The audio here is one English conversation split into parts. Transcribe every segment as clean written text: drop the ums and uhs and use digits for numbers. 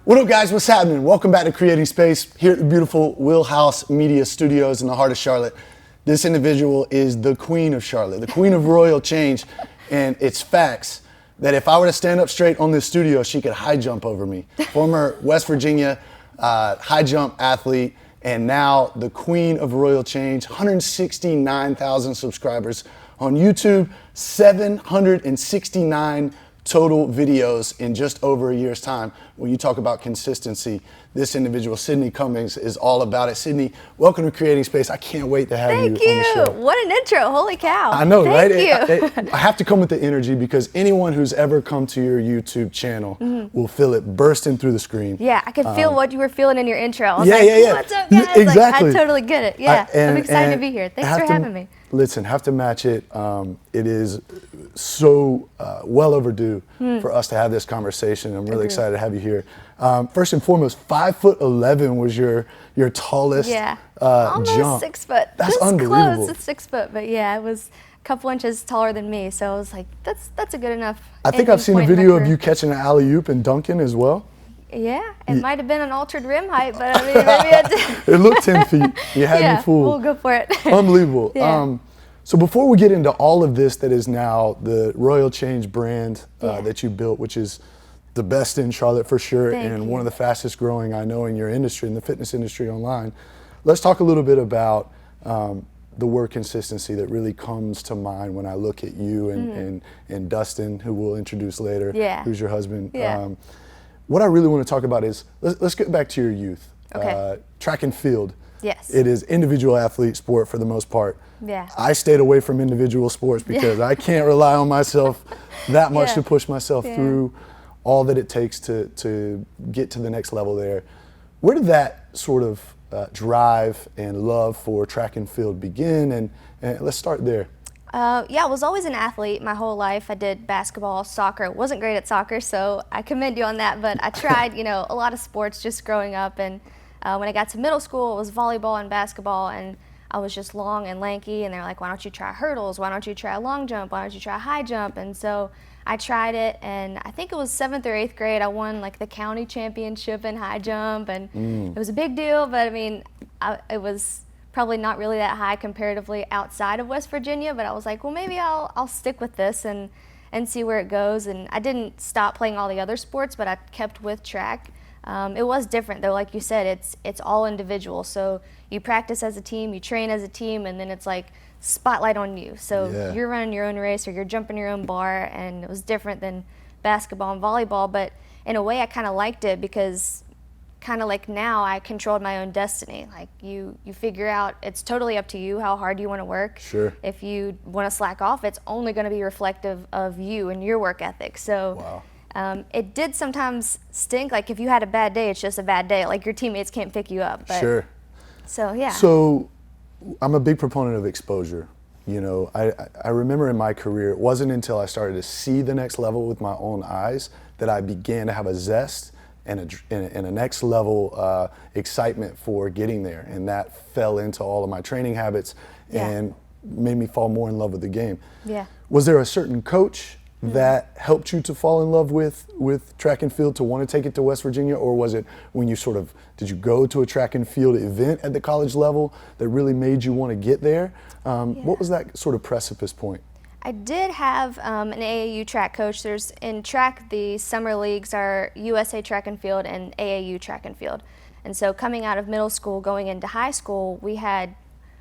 What up, guys? What's happening? Welcome back to Creating Space here at the beautiful Wheelhouse Media Studios in the heart of Charlotte. This individual is the queen of Charlotte, the queen of royal change, and it's facts that if I were to stand up straight on this studio, she could high jump over me. Former West Virginia high jump athlete, and now the queen of royal change, 169,000 subscribers on YouTube, 769 total videos in just over a year's time. When you talk about consistency, this individual, Sydney Cummings, is all about it. Sydney, welcome to Creating Space. I can't wait to have you on the show. What an intro. Holy cow. I know, Thank right? you. I have to come with the energy because anyone who's ever come to your YouTube channel will feel it bursting through the screen. Yeah, I could feel what you were feeling in your intro. I was yeah. What's up, guys? Exactly. Like, I totally get it. Yeah, I'm excited to be here. Thanks for having me. Listen, have to match it. It is so well overdue for us to have this conversation. I'm really excited to have you here. First and foremost, 5'11" was your tallest almost jump. 6 foot. That's Just unbelievable. close to 6 foot, but yeah, it was a couple inches taller than me, so I was like, that's a good enough. I think I've seen a video of you catching an alley-oop and dunking as well. Yeah, it might have been an altered rim height, but I mean, maybe it looked 10 feet. You had me fooled. We'll go for it. Unbelievable. Yeah. So before we get into all of this that is now the Royal Change brand that you built, which is the best in Charlotte for sure, and one of the fastest growing I know in your industry, in the fitness industry online, let's talk a little bit about the word consistency that really comes to mind when I look at you and Dustin, who we'll introduce later, who's your husband. What I really want to talk about is, let's get back to your youth. Okay. Track and field. Yes. It is individual athlete sport for the most part. Yeah. I stayed away from individual sports because I can't rely on myself that much to push myself through all that it takes to get to the next level there. Where did that sort of drive and love for track and field begin? And let's start there. I was always an athlete my whole life. I did basketball, soccer. Wasn't great at soccer, so I commend you on that. But I tried, a lot of sports just growing up. And when I got to middle school, it was volleyball and basketball. And I was just long and lanky. And they're like, why don't you try hurdles? Why don't you try long jump? Why don't you try high jump? And so I tried it. And I think it was 7th or 8th grade, I won like the county championship in high jump. And it was a big deal. But I mean, it was probably not really that high comparatively outside of West Virginia, but I was like, well, maybe I'll stick with this and see where it goes. And I didn't stop playing all the other sports, but I kept with track. It was different though, like you said, it's all individual. So you practice as a team, you train as a team, and then it's like spotlight on you. So you're running your own race or you're jumping your own bar, and it was different than basketball and volleyball. But in a way, I kind of liked it because kind of like now I controlled my own destiny. Like you figure out, it's totally up to you how hard you want to work. Sure. If you want to slack off, it's only going to be reflective of you and your work ethic. So it did sometimes stink. Like if you had a bad day, it's just a bad day. Like your teammates can't pick you up. But, sure. So yeah. So I'm a big proponent of exposure. I remember in my career, it wasn't until I started to see the next level with my own eyes that I began to have a zest and a next level excitement for getting there. And that fell into all of my training habits and made me fall more in love with the game. Yeah. Was there a certain coach that helped you to fall in love with track and field, to want to take it to West Virginia? Or was it when you did you go to a track and field event at the college level that really made you want to get there? What was that sort of precipice point? I did have an AAU track coach. In track, the summer leagues are USA Track and Field and AAU Track and Field. And so coming out of middle school, going into high school, we had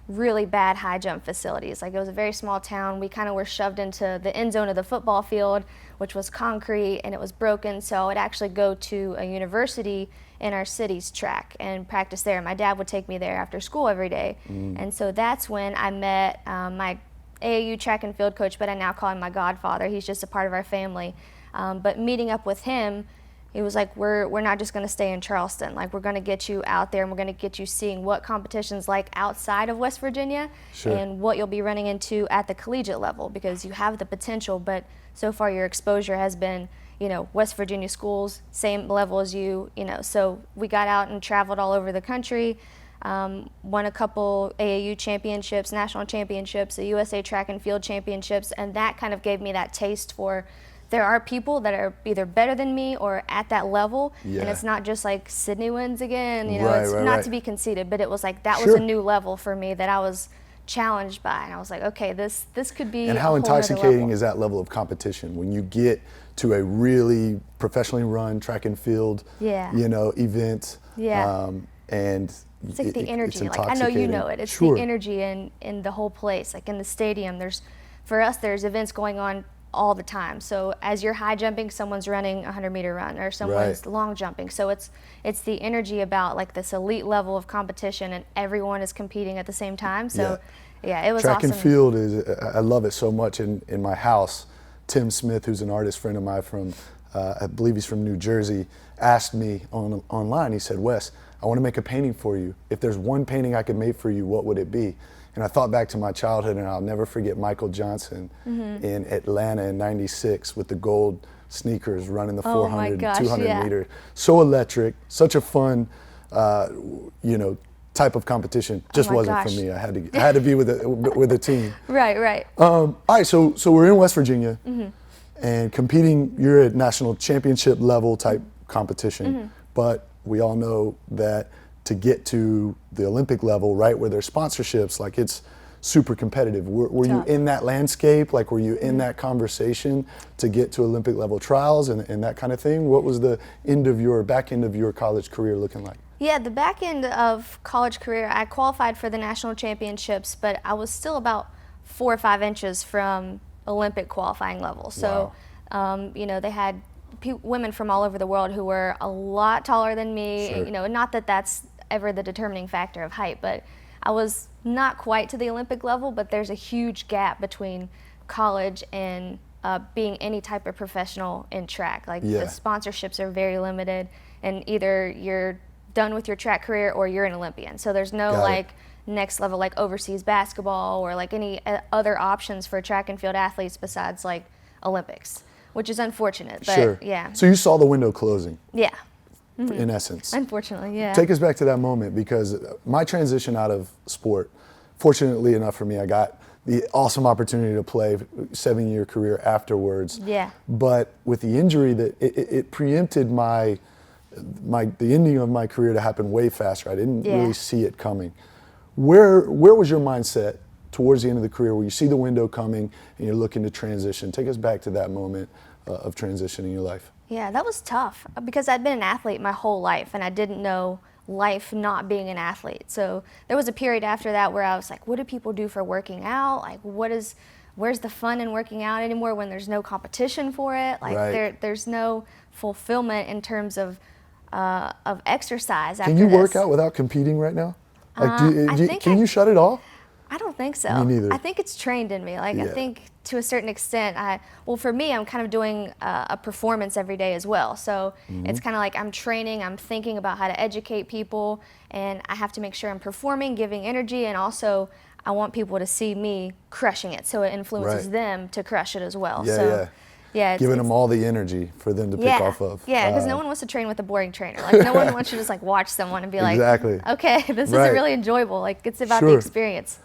really bad high jump facilities. Like it was a very small town. We kind of were shoved into the end zone of the football field, which was concrete, and it was broken. So I would actually go to a university in our city's track and practice there. My dad would take me there after school every day. And so that's when I met my AAU track and field coach, but I now call him my godfather. He's just a part of our family. But meeting up with him, he was like, we're not just going to stay in Charleston. Like, we're going to get you out there, and we're going to get you seeing what competition's like outside of West Virginia and what you'll be running into at the collegiate level, because you have the potential, but so far your exposure has been, West Virginia schools, same level as you, So we got out and traveled all over the country, won a couple AAU championships, national championships, the USA Track and Field championships, and that kind of gave me that taste for there are people that are either better than me or at that level, Yeah. and it's not just like Sydney wins again, you know, Right, it's right, not right. to be conceited, but it was like that was Sure. a new level for me that I was challenged by, and I was like, okay, this could be And a how whole nother intoxicating level. is that level of competition when you get to a really professionally run track and field, Yeah. you know, event, Yeah. and It's like the energy. it's Like I know you intoxicating. know it. It's Sure. the energy in the whole place. Like in the stadium, for us there's events going on all the time. So as you're high jumping, someone's running a 100-meter run or someone's Right. long jumping. So it's the energy about like this elite level of competition, and everyone is competing at the same time. So yeah, it was Track awesome. and field I love it so much. In my house, Tim Smith, who's an artist friend of mine from, I believe he's from New Jersey, asked me online, he said, Wes, I want to make a painting for you. If there's one painting I could make for you, what would it be? And I thought back to my childhood, and I'll never forget Michael Johnson in Atlanta in '96 with the gold sneakers running the Oh my 400, gosh, 200 yeah. meter. So electric, such a fun, you know, type of competition. Just my wasn't gosh. for me. I had to be with a team. Right. All right, so we're in West Virginia, Mm-hmm. and competing. You're at national championship level type competition, Mm-hmm. but we all know that to get to the Olympic level, right, where there's sponsorships, like it's super competitive. Were you Tough. in that landscape? Like, were you in that conversation to get to Olympic level trials and that kind of thing? What was the back end of your college career looking like? Yeah, the back end of college career, I qualified for the national championships, but I was still about 4 or 5 inches from Olympic qualifying level. So, you know, they had women from all over the world who were a lot taller than me. Sure. You know, not that that's ever the determining factor of height, but I was not quite to the Olympic level, but there's a huge gap between college and being any type of professional in track. Like Yeah. the sponsorships are very limited, and either you're done with your track career or you're an Olympian. So there's no Got it. like next level like overseas basketball or like any other options for track and field athletes besides like Olympics, which is unfortunate. But Sure. yeah. So you saw the window closing, Yeah. in essence. Unfortunately, yeah. Take us back to that moment, because my transition out of sport, fortunately enough for me, I got the awesome opportunity to play 7-year career afterwards. Yeah. But with the injury, that it preempted the ending of my career to happen way faster. I didn't Yeah. really see it coming. Where was your mindset towards the end of the career where you see the window coming and you're looking to transition? Take us back to that moment of transition in your life. Yeah, that was tough because I'd been an athlete my whole life and I didn't know life not being an athlete. So there was a period after that where I was like, what do people do for working out? Like, where's the fun in working out anymore when there's no competition for it? Like, Right. there's no fulfillment in terms of exercise after Can you work this. out without competing right now? Like, I think can you shut it off? I don't think so. Me neither. I think it's trained in me. Like, I Yeah. think to a certain extent, well, for me, I'm kind of doing a performance every day as well. So it's kind of like I'm training, I'm thinking about how to educate people, and I have to make sure I'm performing, giving energy, and also I want people to see me crushing it, so it influences Right. them to crush it as well. Yeah, so, yeah. yeah, Giving them all the energy for them to pick yeah, off of. yeah, because no one wants to train with a boring trainer. Like, no one wants you to just like watch someone and be like, Exactly. okay, this Right. isn't really enjoyable. Like, it's about the Sure. experience.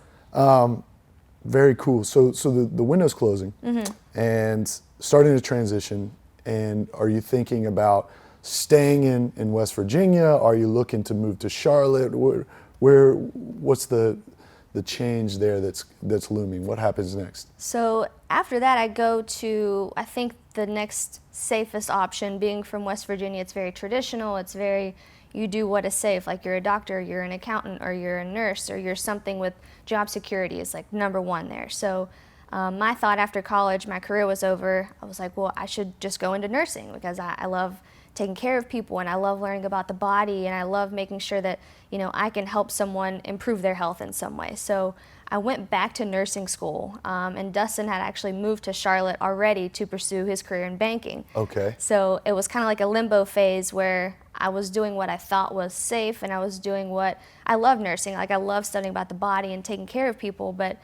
Very cool. So the window's closing and starting to transition. And are you thinking about staying in West Virginia? Are you looking to move to Charlotte? What's the change there that's looming? What happens next? So after that, I go to, I think the next safest option, being from West Virginia, it's very traditional. It's very, you do what is safe. Like, you're a doctor, you're an accountant, or you're a nurse, or you're something with job security is like number one there. So my thought after college, my career was over, I was like, well, I should just go into nursing because I love taking care of people and I love learning about the body and I love making sure that, you know, I can help someone improve their health in some way. So I went back to nursing school, and Dustin had actually moved to Charlotte already to pursue his career in banking. Okay. So it was kind of like a limbo phase where I was doing what I thought was safe and I was doing what, I love nursing, like I love studying about the body and taking care of people, but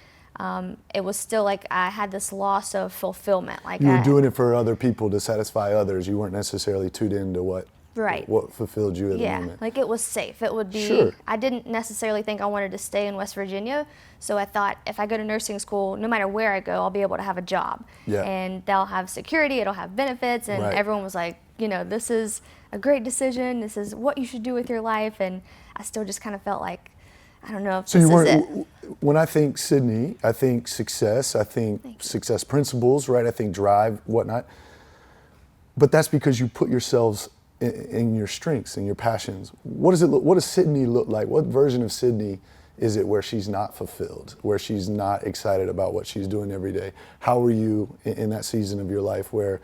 it was still like I had this loss of fulfillment. Like, You were doing it for other people to satisfy others. You weren't necessarily tuned into what Right. what fulfilled you at the Yeah, moment. like it was safe. It would be, Sure. I didn't necessarily think I wanted to stay in West Virginia, so I thought if I go to nursing school, no matter where I go, I'll be able to have a job. Yeah. And they'll have security, it'll have benefits, and Right. everyone was like, you know, this is a great decision, this is what you should do with your life, and I still just kind of felt like, I don't know if So this you is it. weren't, when I think Sydney, I think success, I think success principles, right? I think drive, whatnot. But that's because you put yourselves in your strengths and your passions. What does it look? What does Sydney look like? What version of Sydney is it where she's not fulfilled, where she's not excited about what she's doing every day? How were you in that season of your life where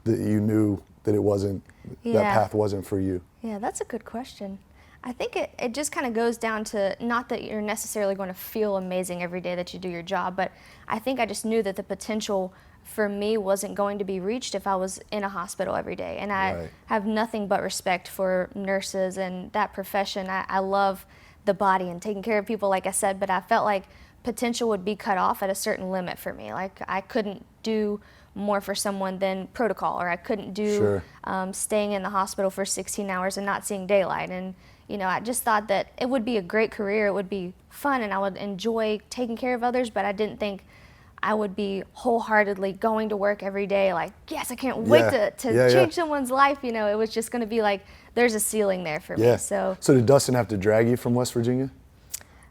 you knew that it wasn't, that path wasn't for you? Yeah, that's a good question. I think it just kind of goes down to not that you're necessarily going to feel amazing every day that you do your job, but I think I just knew that the potential for me wasn't going to be reached if I was in a hospital every day. And I have nothing but respect for nurses and that profession. I love the body and taking care of people, like I said, but I felt like potential would be cut off at a certain limit for me. Like I couldn't do more for someone than protocol, or I couldn't do staying in the hospital for 16 hours and not seeing daylight. And you know, I just thought that it would be a great career, it would be fun, and I would enjoy taking care of others, but I didn't think I would be wholeheartedly going to work every day like, yes, I can't wait to change someone's life. You know, it was just going to be like, there's a ceiling there for me. So did Dustin have to drag you from West Virginia?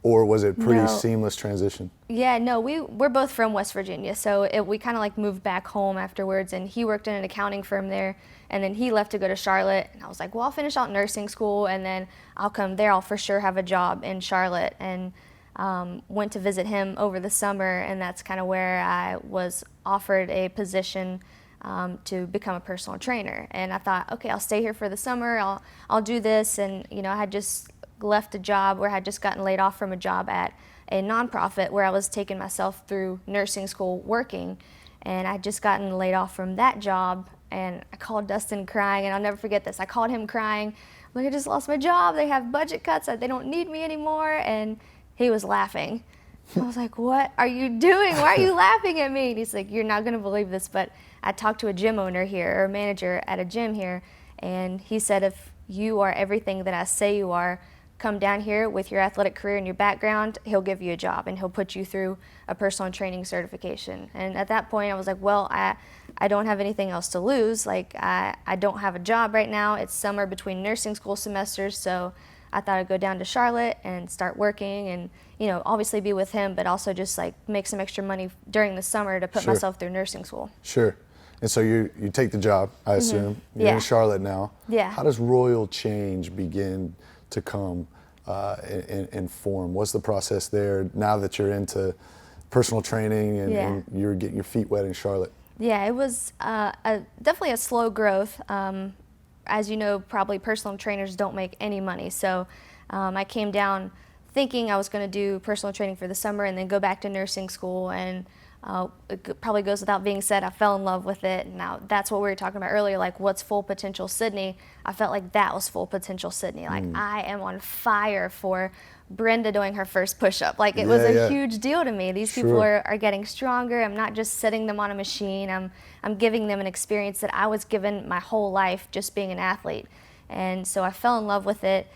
Or was it pretty seamless transition? Yeah, no, we're both from West Virginia, so we kind of like moved back home afterwards, and he worked in an accounting firm there, and then he left to go to Charlotte, and I was like, well, I'll finish out nursing school, and then I'll come there, I'll for sure have a job in Charlotte, and went to visit him over the summer, and that's kind of where I was offered a position to become a personal trainer. And I thought, okay, I'll stay here for the summer, I'll do this, and you know, I had just left a job where I had just gotten laid off from a job at a nonprofit where I was taking myself through nursing school working, and I'd just gotten laid off from that job, and I called Dustin crying, and I'll never forget this. I called him crying, like, I just lost my job, they have budget cuts, they don't need me anymore, and he was laughing. I was like, what are you doing? Why are you laughing at me? And he's like, you're not gonna believe this, but I talked to a gym owner here, or a manager at a gym here, and he said, if you are everything that I say you are, come down here with your athletic career and your background, he'll give you a job and he'll put you through a personal training certification. And at that point I was like, well, I don't have anything else to lose. Like I don't have a job right now. It's summer between nursing school semesters, so I thought I'd go down to Charlotte and start working and, you know, obviously be with him, but also just like make some extra money during the summer to put myself through nursing school. Sure. And so you take the job, I assume. You're in Charlotte now. Yeah. How does royal change begin to come in form? What's the process there now that you're into personal training and you're getting your feet wet in Charlotte? Yeah, it was definitely a slow growth. As you know, probably personal trainers don't make any money. So I came down thinking I was going to do personal training for the summer and then go back to nursing school, and it probably goes without being said, I fell in love with it. Now that's what we were talking about earlier, like what's full potential Sydney. I felt like that was full potential Sydney. Like I am on fire for Brenda doing her first push-up. Like it was a huge deal to me. These people are getting stronger. I'm not just sitting them on a machine. I'm giving them an experience that I was given my whole life just being an athlete. And so I fell in love with it,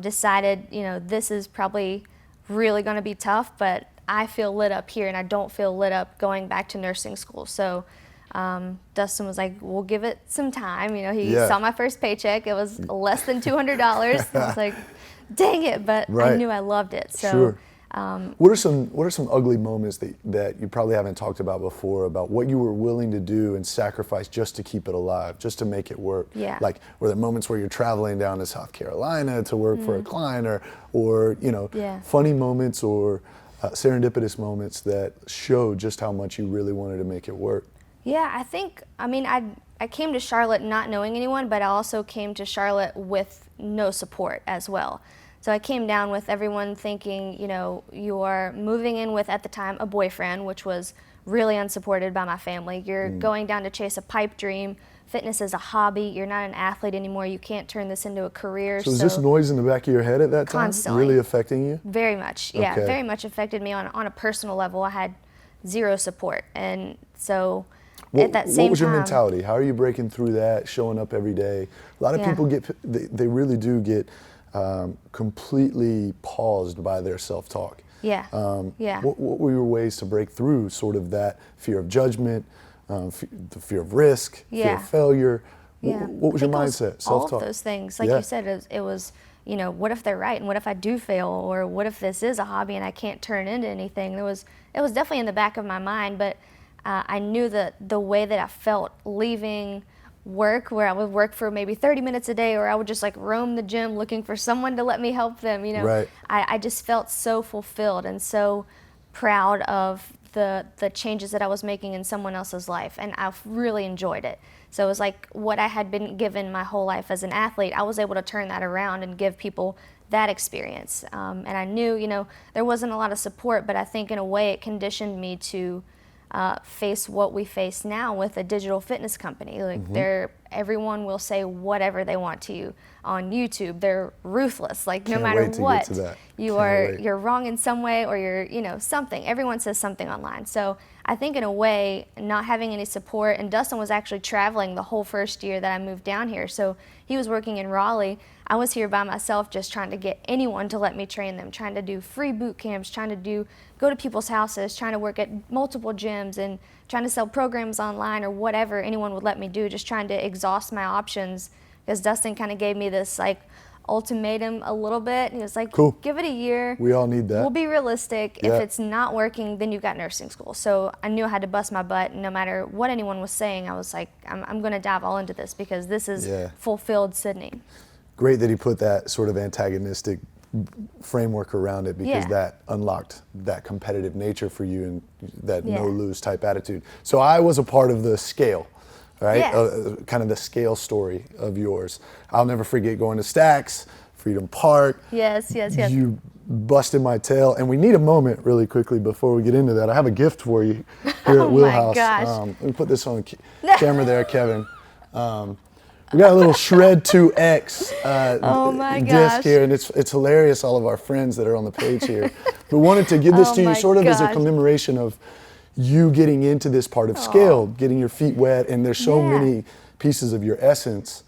decided, you know, this is probably really going to be tough, but I feel lit up here and I don't feel lit up going back to nursing school. So Dustin was like, we'll give it some time. You know, he saw my first paycheck. It was less than $200. I was like, dang it, but I knew I loved it. So what are some ugly moments that you probably haven't talked about before, about what you were willing to do and sacrifice just to keep it alive, just to make it work? Like, were there moments where you're traveling down to South Carolina to work for a client, or you know, funny moments or serendipitous moments that show just how much you really wanted to make it work? Yeah, I think, I mean, I came to Charlotte not knowing anyone, but I also came to Charlotte with no support as well. So I came down with everyone thinking, you know, you are moving in with, at the time, a boyfriend, which was really unsupported by my family. You're going down to chase a pipe dream. Fitness is a hobby. You're not an athlete anymore. You can't turn this into a career. So was this noise in the back of your head at that time constantly really affecting you? Very much, yeah. Very much affected me on a personal level. I had zero support. And so at that same what was your time. mentality? How are you breaking through that, showing up every day? A lot of Yeah. people they really do get completely paused by their self-talk. Yeah. Yeah. What were your ways to break through sort of that fear of judgment, the fear of risk, fear Yeah. of failure? Yeah. What was I your think it was mindset, all self-talk? of those things. Like Yeah. you said, it was, you know, what if they're right? And what if I do fail? Or what if this is a hobby and I can't turn into anything? It was definitely in the back of my mind, but I knew that the way that I felt leaving work, where I would work for maybe 30 minutes a day, or I would just like roam the gym looking for someone to let me help them, you know. Right. I just felt so fulfilled and so proud of the changes that I was making in someone else's life, and I really enjoyed it. So it was like what I had been given my whole life as an athlete, I was able to turn that around and give people that experience. And I knew, you know, there wasn't a lot of support, but I think in a way it conditioned me to face what we face now with a digital fitness company. Like everyone will say whatever they want to you on YouTube. They're ruthless. Like Can't no matter wait to get what, to that. you're wrong in some way, or you're, you know, something. Everyone says something online. So I think in a way, not having any support, and Dustin was actually traveling the whole first year that I moved down here. So he was working in Raleigh. I was here by myself just trying to get anyone to let me train them, trying to do free boot camps, trying to go to people's houses, trying to work at multiple gyms, and trying to sell programs online or whatever anyone would let me do, just trying to exhaust my options, because Dustin kind of gave me this like ultimatum a little bit. He was like, Cool. give it a year. We all need that. We'll be realistic. Yeah. If it's not working, then you've got nursing school. So I knew I had to bust my butt. No matter what anyone was saying, I was like, I'm going to dive all into this, because this is fulfilled Sydney. Great that he put that sort of antagonistic framework around it, because that unlocked that competitive nature for you and that no-lose type attitude. So I was a part of the scale, right? Kind of the scale story of yours. I'll never forget going to Stacks, Freedom Park. Yes. You busted my tail, and we need a moment really quickly before we get into that. I have a gift for you here at Wheelhouse. Oh my gosh. Let me put this on camera there, Kevin. We got a little Shred 2X Oh my disc gosh. here, and it's hilarious, all of our friends that are on the page here. But wanted to give this to you sort of as a commemoration of you getting into this part of scale, getting your feet wet, and there's so many pieces of your essence,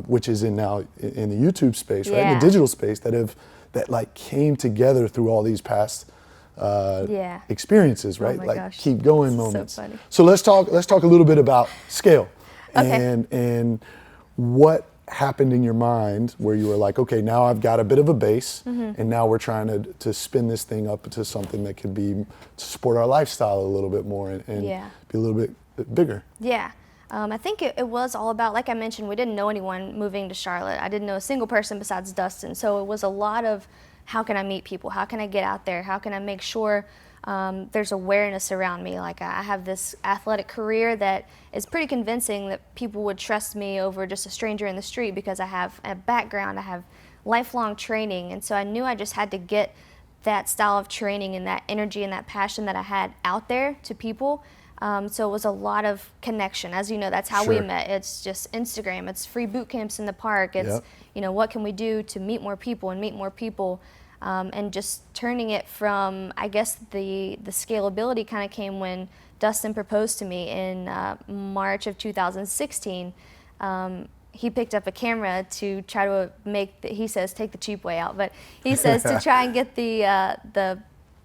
which is in now in the YouTube space, right? In the digital space that like came together through all these past experiences, right? my Like gosh. keep going So moments. funny. So let's talk a little bit about scale. Okay. And what happened in your mind where you were like, okay, now I've got a bit of a base, and now we're trying to spin this thing up to something that could be to support our lifestyle a little bit more and be a little bit bigger. Yeah. I think it was all about, like I mentioned, we didn't know anyone moving to Charlotte. I didn't know a single person besides Dustin. So it was a lot of, how can I meet people? How can I get out there? How can I make sure there's awareness around me? Like I have this athletic career that is pretty convincing that people would trust me over just a stranger in the street, because I have a background, I have lifelong training. And so I knew I just had to get that style of training and that energy and that passion that I had out there to people. So it was a lot of connection. As you know, that's how we met. It's just Instagram. It's free boot camps in the park. It's, you know, what can we do to meet more people and meet more people? And just turning it from, I guess the scalability kind of came when Dustin proposed to me in March of 2016. He picked up a camera to try to make, he says, take the cheap way out, but he says to try and get the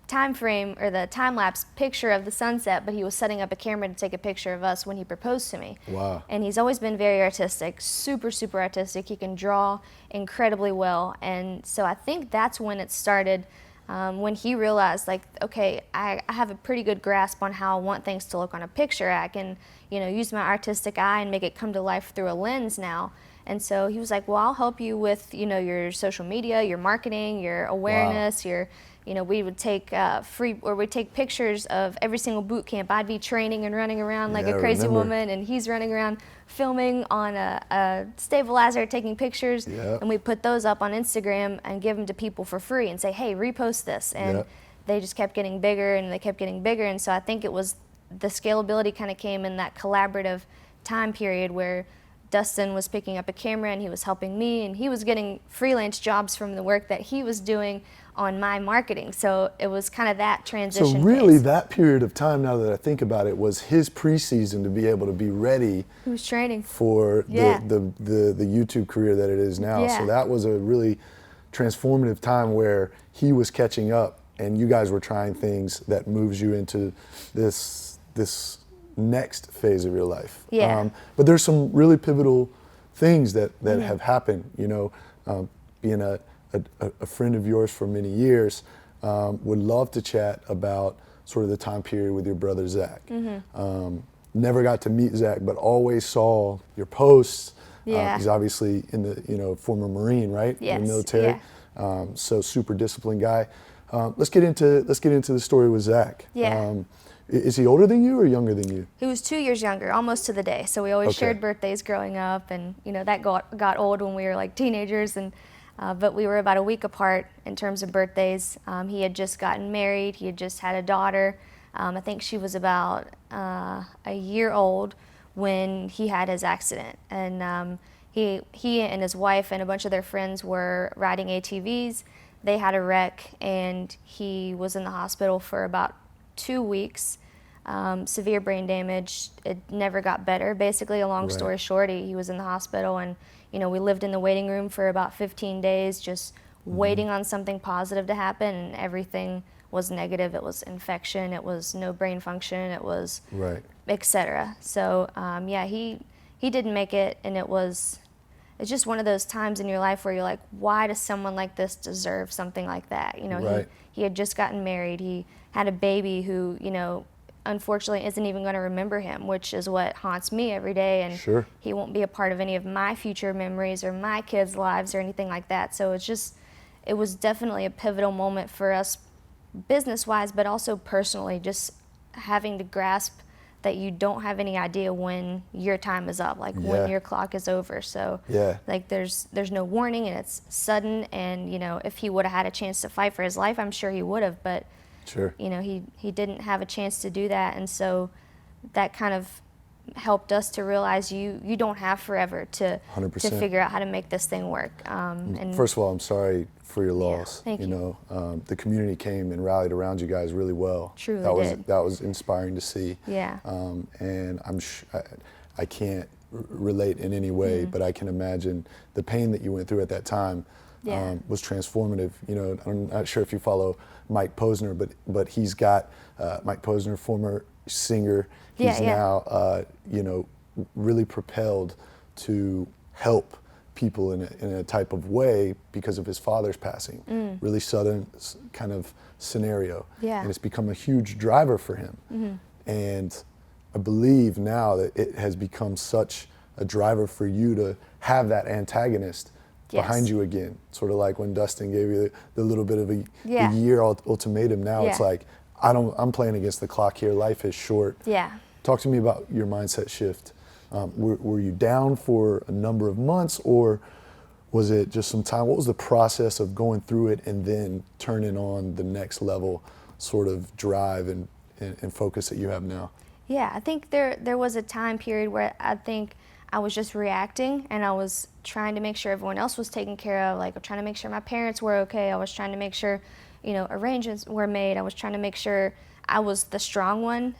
time frame or the time-lapse picture of the sunset, but he was setting up a camera to take a picture of us when he proposed to me. Wow. And he's always been very artistic, super artistic. He can draw incredibly well. And so I think that's when it started, when he realized, like, okay, I have a pretty good grasp on how I want things to look on a picture. I can, you know, use my artistic eye and make it come to life through a lens now. And so he was like, well, I'll help you with, you know, your social media, your marketing, your awareness, your, you know, we would take we'd take pictures of every single boot camp. I'd be training and running around like a crazy woman, and he's running around filming on a stabilizer, taking pictures, and we put those up on Instagram and give them to people for free and say, hey, repost this. And they just kept getting bigger, and they kept getting bigger. And so I think it was the scalability kind of came in that collaborative time period where Dustin was picking up a camera and he was helping me, and he was getting freelance jobs from the work that he was doing on my marketing. So it was kind of that transition So really phase. that period of time, now that I think about it, was his preseason to be able to be ready He was training. for Yeah. the YouTube career that it is now. Yeah. So that was a really transformative time where he was catching up and you guys were trying things that moves you into this next phase of your life. Yeah. But there's some really pivotal things that have happened, you know, being a friend of yours for many years, would love to chat about sort of the time period with your brother Zack. Never got to meet Zack, but always saw your posts. Yeah. He's obviously in the, you know, former Marine, right? Yes, In the military. yeah. So super disciplined guy. Let's get into the story with Zack. Yeah. Is he older than you or younger than you? He was 2 years younger, almost to the day. So we always Okay. shared birthdays growing up, and you know that got old when we were like teenagers, and but we were about a week apart in terms of birthdays. He had just gotten married. He had just had a daughter. I think she was about a year old when he had his accident, and he and his wife and a bunch of their friends were riding ATVs. They had a wreck, and he was in the hospital for about 2 weeks. Severe brain damage. It never got better. Basically, a long Right. story short, he was in the hospital, and you know we lived in the waiting room for about 15 days, just waiting on something positive to happen, and everything was negative. It was infection. It was no brain function. It was Right. etc. So yeah, he didn't make it, and it's just one of those times in your life where you're like, why does someone like this deserve something like that? You know, Right. he had just gotten married. He had a baby who, you know, unfortunately isn't even going to remember him, which is what haunts me every day. And Sure. he won't be a part of any of my future memories or my kids' lives or anything like that. So it was definitely a pivotal moment for us business-wise, but also personally, just having to grasp that you don't have any idea when your time is up, like Yeah. when your clock is over. So Yeah. like there's no warning, and it's sudden, and you know, if he would have had a chance to fight for his life, I'm sure he would have, but Sure. you know, he didn't have a chance to do that. And so that kind of helped us to realize you don't have forever to 100%. figure out how to make this thing work. And First of all, I'm sorry for your loss. thank you. know, the community came and rallied around you guys really well. Truly that did. was inspiring to see. Yeah. And I can't relate in any way, but I can imagine the pain that you went through at that time. Yeah. Was transformative. You know, I'm not sure if you follow Mike Posner, but he's got Mike Posner, former singer. He's Yeah. now, you know, really propelled to help people in a type of way because of his father's passing. Really sudden kind of scenario. Yeah. And it's become a huge driver for him. And I believe now that it has become such a driver for you to have that antagonist behind Yes. you again. Sort of like when Dustin gave you the little bit of a Yeah. year ultimatum. Now it's Yeah. like, I'm playing against the clock here. Life is short. Yeah. Talk to me about your mindset shift. Were you down for a number of months, or was it just some time? What was the process of going through it and then turning on the next level sort of drive and focus that you have now? Yeah, I think there was a time period where I think I was just reacting, and I was trying to make sure everyone else was taken care of. Like, I'm trying to make sure my parents were okay. I was trying to make sure, you know, arrangements were made. I was trying to make sure I was the strong one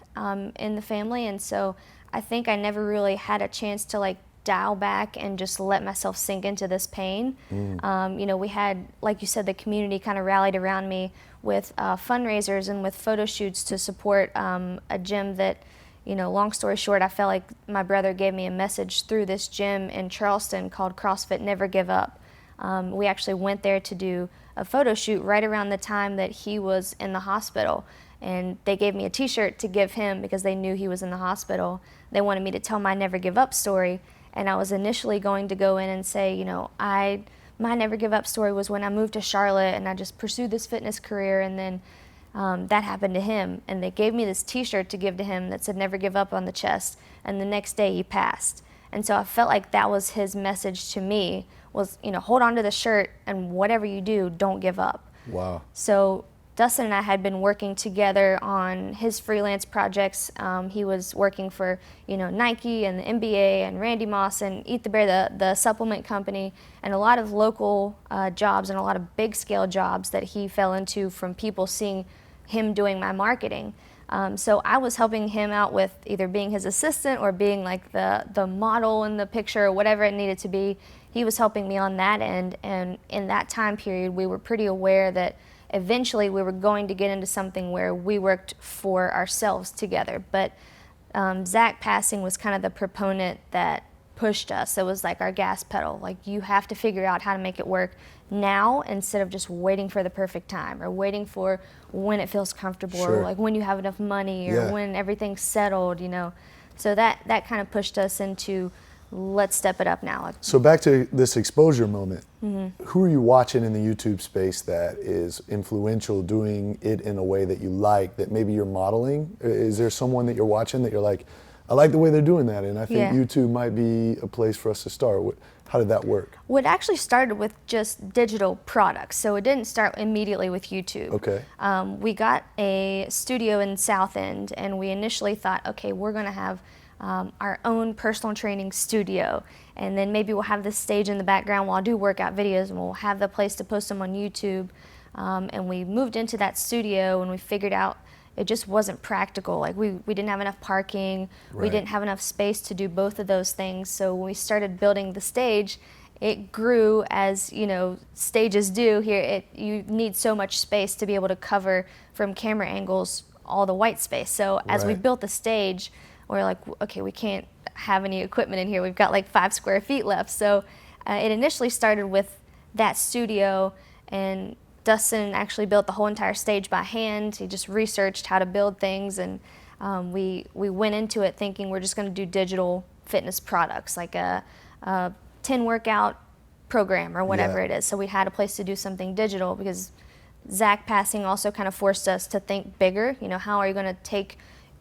in the family. And so I think I never really had a chance to like dial back and just let myself sink into this pain. You know, we had, like you said, the community kind of rallied around me with fundraisers and with photo shoots to support a gym that, you know, long story short, I felt like my brother gave me a message through this gym in Charleston called CrossFit Never Give Up. We actually went there to do a photo shoot right around the time that he was in the hospital. And they gave me a t-shirt to give him because they knew he was in the hospital. They wanted me to tell my never give up story. And I was initially going to go in and say, you know, my never give up story was when I moved to Charlotte and I just pursued this fitness career, and then that happened to him. And they gave me this t-shirt to give to him that said never give up on the chest. And the next day he passed. And so I felt like that was his message to me was, you know, hold on to the shirt, and whatever you do, don't give up. Wow. So Dustin and I had been working together on his freelance projects. He was working for, Nike and the NBA and Randy Moss and Eat the Bear, the supplement company, and a lot of local jobs and a lot of big scale jobs that he fell into from people seeing him doing my marketing. So I was helping him out with either being his assistant or being like the model in the picture or whatever it needed to be. He was helping me on that end, and in that time period we were pretty aware that eventually we were going to get into something where we worked for ourselves together. But Zack passing was kind of the proponent that pushed us. It was like our gas pedal. Like, you have to figure out how to make it work now instead of just waiting for the perfect time or waiting for when it feels comfortable or like when you have enough money or when everything's settled, So that kind of pushed us into, let's step it up now. So back to this exposure moment, who are you watching in the YouTube space that is influential, doing it in a way that you like, that maybe you're modeling? Is there someone that you're watching that you're like, I like the way they're doing that, and I think YouTube might be a place for us to start? How did that work? Well, it actually started with just digital products, so it didn't start immediately with YouTube. Okay. We got a studio in South End, and we initially thought, okay, we're going to have our own personal training studio, and then maybe we'll have this stage in the background while I do workout videos, and we'll have the place to post them on YouTube. And we moved into that studio, and we figured out it just wasn't practical. Like, we didn't have enough parking, we didn't have enough space to do both of those things. So when we started building the stage, it grew as, stages do here. You need so much space to be able to cover from camera angles all the white space. So as we built the stage, we're like, okay, we can't have any equipment in here. We've got like 5 square feet left. So it initially started with that studio, and Dustin actually built the whole entire stage by hand. He just researched how to build things, and we went into it thinking we're just going to do digital fitness products, like a 10 workout program or whatever it is. So we had a place to do something digital, because Zack passing also kind of forced us to think bigger. How are you going to take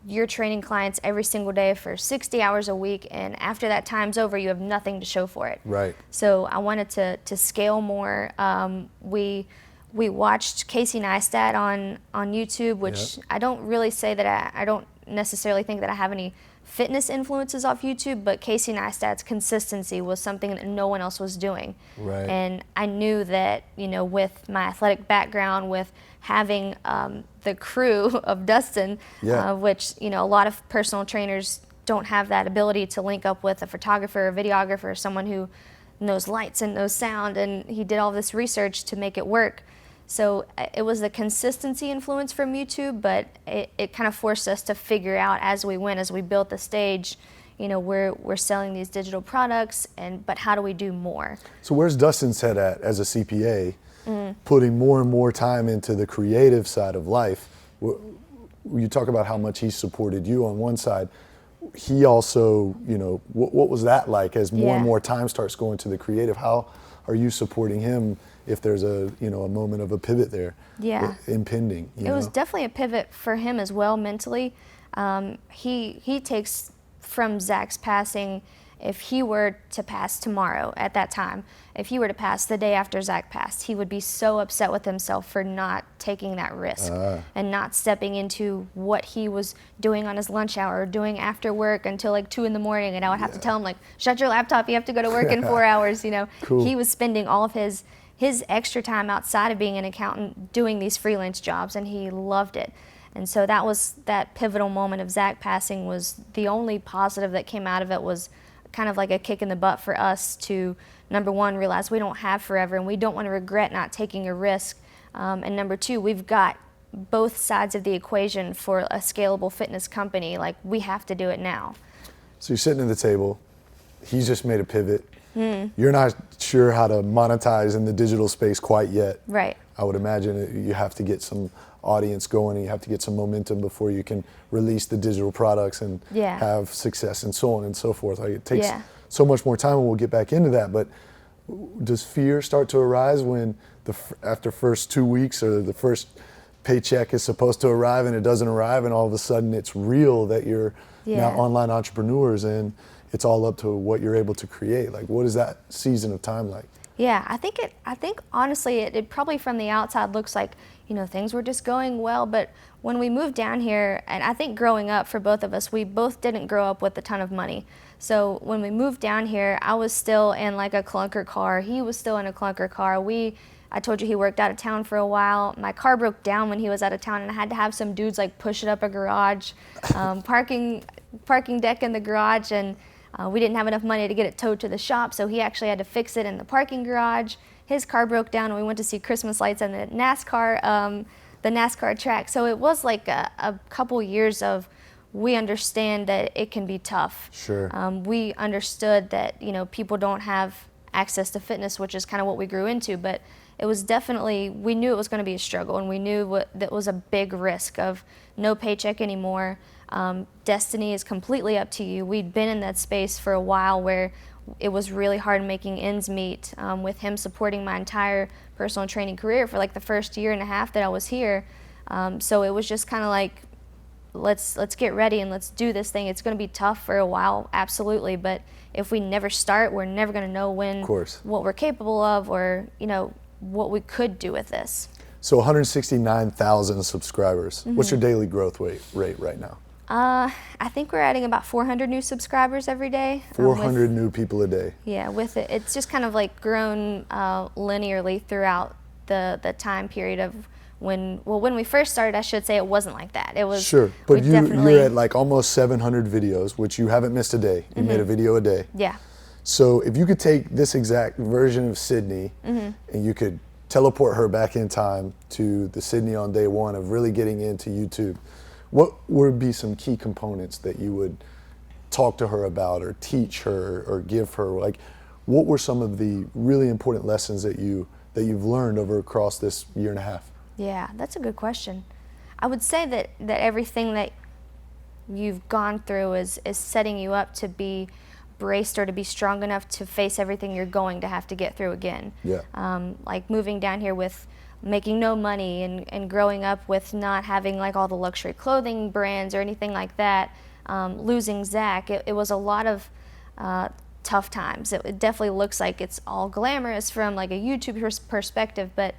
your training clients every single day for 60 hours a week, and after that time's over, you have nothing to show for it? Right. So I wanted to scale more. We watched Casey Neistat on YouTube, which I don't really say that I don't necessarily think that I have any fitness influences off YouTube, but Casey Neistat's consistency was something that no one else was doing. Right. And I knew that, with my athletic background, with having the crew of Dustin, which, a lot of personal trainers don't have that ability to link up with a photographer or videographer, someone who knows lights and knows sound, and he did all this research to make it work. So it was the consistency influence from YouTube, but it kind of forced us to figure out as we went, as we built the stage, we're selling these digital products, but how do we do more? So where's Dustin's head at as a CPA, putting more and more time into the creative side of life? You talk about how much he supported you on one side. He also, what was that like as more and more time starts going to the creative? How are you supporting him if there's a moment of a pivot there impending? It was definitely a pivot for him as well mentally. He takes from Zack's passing, if he were to pass tomorrow at that time, if he were to pass the day after Zack passed, he would be so upset with himself for not taking that risk and not stepping into what he was doing on his lunch hour, or doing after work until like 2 a.m, and I would have to tell him, like, shut your laptop, you have to go to work in 4 hours. Cool. He was spending all of his extra time outside of being an accountant doing these freelance jobs, and he loved it. And so that pivotal moment of Zack passing was the only positive that came out of it. Was kind of like a kick in the butt for us to, number one, realize we don't have forever, and we don't want to regret not taking a risk. And number two, we've got both sides of the equation for a scalable fitness company. Like, we have to do it now. So you're sitting at the table, he's just made a pivot. You're not sure how to monetize in the digital space quite yet. Right. I would imagine you have to get some audience going, and you have to get some momentum before you can release the digital products and have success and so on and so forth. Like, it takes so much more time, and we'll get back into that. But does fear start to arise when after first 2 weeks, or the first paycheck is supposed to arrive and it doesn't arrive, and all of a sudden it's real that you're now online entrepreneurs and it's all up to what you're able to create? Like, what is that season of time like? Yeah, I think honestly, it probably from the outside looks like, things were just going well. But when we moved down here, and I think growing up for both of us, we both didn't grow up with a ton of money. So when we moved down here, I was still in like a clunker car. He was still in a clunker car. I told you he worked out of town for a while. My car broke down when he was out of town, and I had to have some dudes like push it up a garage, parking deck in the garage, and we didn't have enough money to get it towed to the shop, so he actually had to fix it in the parking garage. His car broke down, and we went to see Christmas lights on the NASCAR track. So it was like a couple years of, we understand that it can be tough. Sure. We understood that people don't have access to fitness, which is kind of what we grew into, but it was definitely, we knew it was going to be a struggle, and we knew that was a big risk of no paycheck anymore. Destiny is completely up to you. We'd been in that space for a while where it was really hard making ends meet, with him supporting my entire personal training career for like the first year and a half that I was here. So it was just kind of like, let's get ready and let's do this thing. It's going to be tough for a while, absolutely, but if we never start, we're never going to know what we're capable of, or what we could do with this. So 169,000 subscribers. Mm-hmm. What's your daily growth rate right now? I think we're adding about 400 new subscribers every day. 400 new people a day. Yeah, with it, it's just kind of like grown linearly throughout the time period of when we first started. I should say it wasn't like that. It was sure, but you're at like almost 700 videos, which you haven't missed a day. You made a video a day. Yeah. So if you could take this exact version of Sydney and you could teleport her back in time to the Sydney on day one of really getting into YouTube, what would be some key components that you would talk to her about or teach her or give her? Like, what were some of the really important lessons that you've learned across this year and a half? Yeah, that's a good question. I would say that everything that you've gone through is setting you up to be braced or to be strong enough to face everything you're going to have to get through again. Yeah. Like moving down here with making no money and growing up with not having like all the luxury clothing brands or anything like that, losing Zack, it was a lot of tough times. It definitely looks like it's all glamorous from like a YouTube perspective, but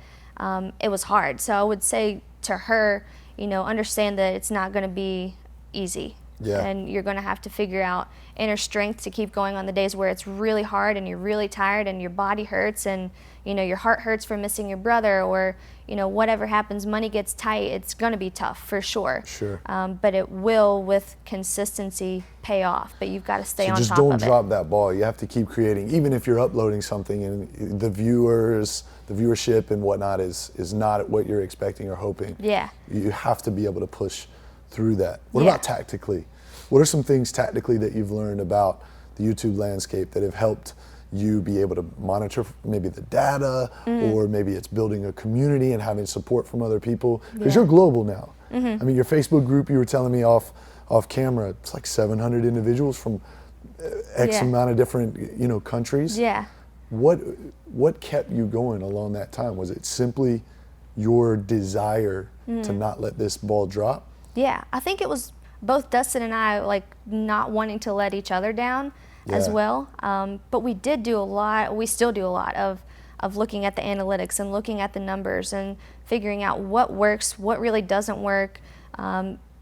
it was hard. So I would say to her, understand that it's not going to be easy. Yeah. And you're going to have to figure out inner strength to keep going on the days where it's really hard and you're really tired and your body hurts and your heart hurts from missing your brother, or whatever happens, money gets tight. It's going to be tough for sure. Sure. But it will, with consistency, pay off. But you've got to stay on top of it. Just don't drop that ball. You have to keep creating, even if you're uploading something and the viewership and whatnot is not what you're expecting or hoping. Yeah. You have to be able to push through that. What about tactically? What are some things tactically that you've learned about the YouTube landscape that have helped you be able to monitor maybe the data, or maybe it's building a community and having support from other people? Because you're global now. I mean, your Facebook group, you were telling me off camera, it's like 700 individuals from X amount of different countries. Yeah. What kept you going along that time? Was it simply your desire to not let this ball drop? Yeah, I think it was both Dustin and I, like, not wanting to let each other down as well. But we did do a lot, we still do a lot of looking at the analytics and looking at the numbers and figuring out what works, what really doesn't work.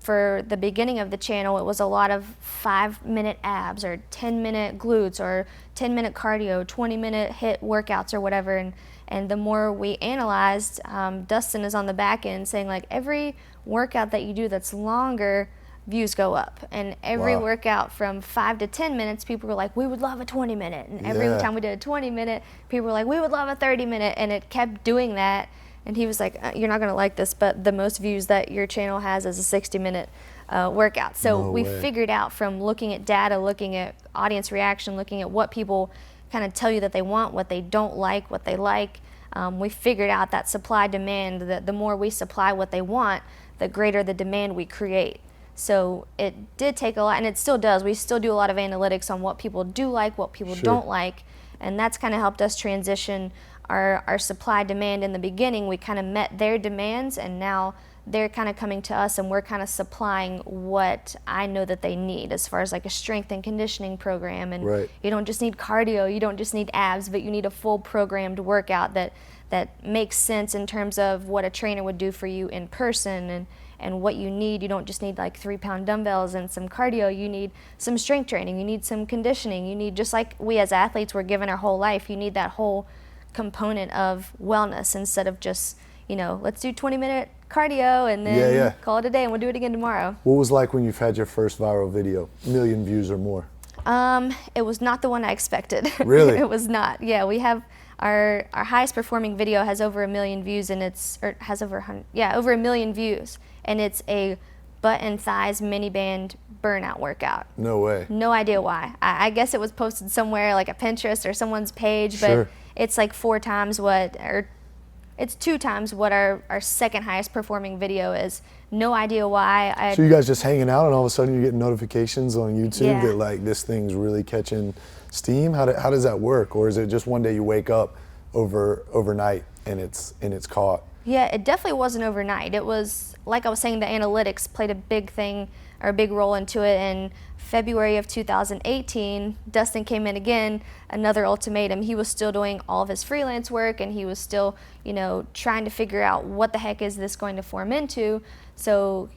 For the beginning of the channel, it was a lot of 5-minute abs or 10-minute glutes or 10-minute cardio, 20-minute HIIT workouts or whatever. And the more we analyzed, Dustin is on the back end saying, like, every workout that you do that's longer, views go up. And every workout from 5 to 10 minutes, people were like, we would love a 20-minute. And every time we did a 20-minute, people were like, we would love a 30-minute. And it kept doing that. And he was like, you're not going to like this, but the most views that your channel has is a 60-minute workout. So we figured out from looking at data, looking at audience reaction, looking at what people kind of tell you that they want, what they don't like, what they like. We figured out that supply demand, that the more we supply what they want, the greater the demand we create. So it did take a lot, and it still does. We still do a lot of analytics on what people do like, what people don't like, and that's kind of helped us transition our supply demand. In the beginning, we kind of met their demands, and now they're kind of coming to us and we're kind of supplying what I know that they need as far as like a strength and conditioning program. And Right. you don't just need cardio, you don't just need abs, but you need a full programmed workout that makes sense in terms of what a trainer would do for you in person, and what you need. You don't just need like 3-pound dumbbells and some cardio. You need some strength training, you need some conditioning, you need, just like we as athletes we're given our whole life, you need that whole component of wellness instead of just, let's do 20-minute cardio and then call it a day and we'll do it again tomorrow. What was like when you've had your first viral video, 1 million views or more? It was not the one I expected. Really? It was not. Yeah, we have our highest performing video has over 1 million views, and over 1 million views, and it's a butt and thighs mini band burnout workout. No way. No idea why. I guess it was posted somewhere like a Pinterest or someone's page, but Sure. it's like 4 times what, or it's 2 times what our second highest performing video is. No idea why. So you guys just hanging out and all of a sudden you're getting notifications on YouTube Yeah. that like this thing's really catching steam? How does that work? Or is it just one day you wake up overnight and it's caught? Yeah, it definitely wasn't overnight. It was, like I was saying, the analytics played a big thing, or a big role into it. In February of 2018, Dustin came in again, another ultimatum. He was still doing all of his freelance work, and he was still, trying to figure out what the heck is this going to form into. So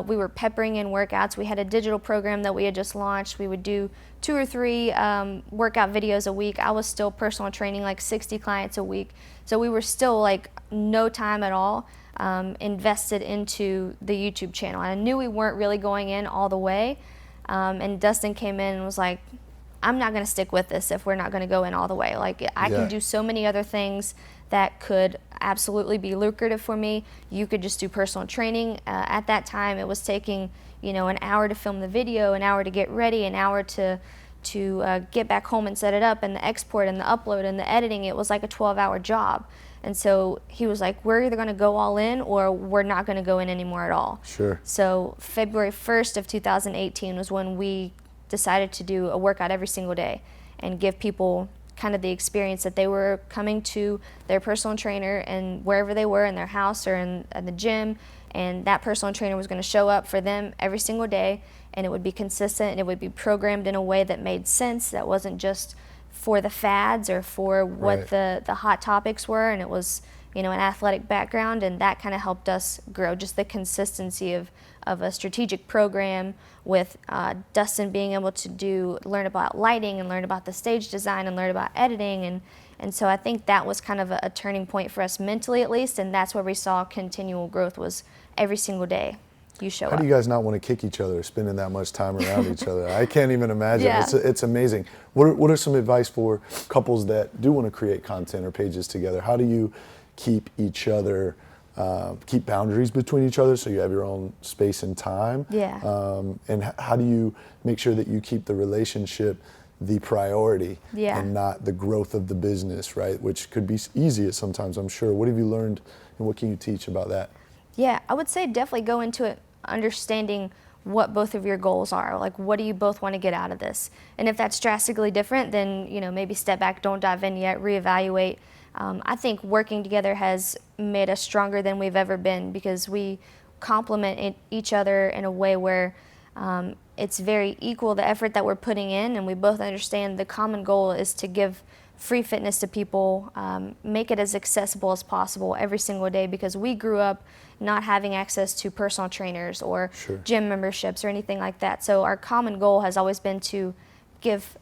we were peppering in workouts. We had a digital program that we had just launched. We would do 2 or 3 workout videos a week. I was still personal training like 60 clients a week. So we were still like no time at all invested into the YouTube channel. And I knew we weren't really going in all the way. And Dustin came in and was like, I'm not going to stick with this if we're not going to go in all the way. Like, I can do so many other things that could absolutely be lucrative for me. You could just do personal training. At that time, it was taking, an hour to film the video, an hour to get ready, an hour to get back home and set it up, and the export and the upload and the editing. It was like a 12-hour job. And so he was like, we're either going to go all in or we're not going to go in anymore at all. Sure. So February 1st of 2018 was when we decided to do a workout every single day and give people kind of the experience that they were coming to their personal trainer and wherever they were, in their house or in the gym, and that personal trainer was going to show up for them every single day, and it would be consistent and it would be programmed in a way that made sense, that wasn't just for the fads or for what the hot topics were, and it was an athletic background, and that kind of helped us grow, just the consistency of a strategic program with Dustin being able to learn about lighting and learn about the stage design and learn about editing, and so I think that was kind of a turning point for us mentally, at least, and that's where we saw continual growth, was every single day you show up. How do you guys not want to kick each other, spending that much time around each other? I can't even imagine. Yeah. It's amazing. What are some advice for couples that do want to create content or pages together? How do you keep each other, keep boundaries between each other so you have your own space and time? Yeah. And how do you make sure that you keep the relationship the priority and not the growth of the business, right? Which could be easy at sometimes, I'm sure. What have you learned and what can you teach about that? Yeah, I would say definitely go into it understanding what both of your goals are. Like, what do you both want to get out of this? And if that's drastically different, then, maybe step back, don't dive in yet, reevaluate. I think working together has made us stronger than we've ever been, because we complement each other in a way where it's very equal, the effort that we're putting in, and we both understand the common goal is to give free fitness to people, make it as accessible as possible every single day, because we grew up not having access to personal trainers or gym memberships or anything like that. So our common goal has always been to give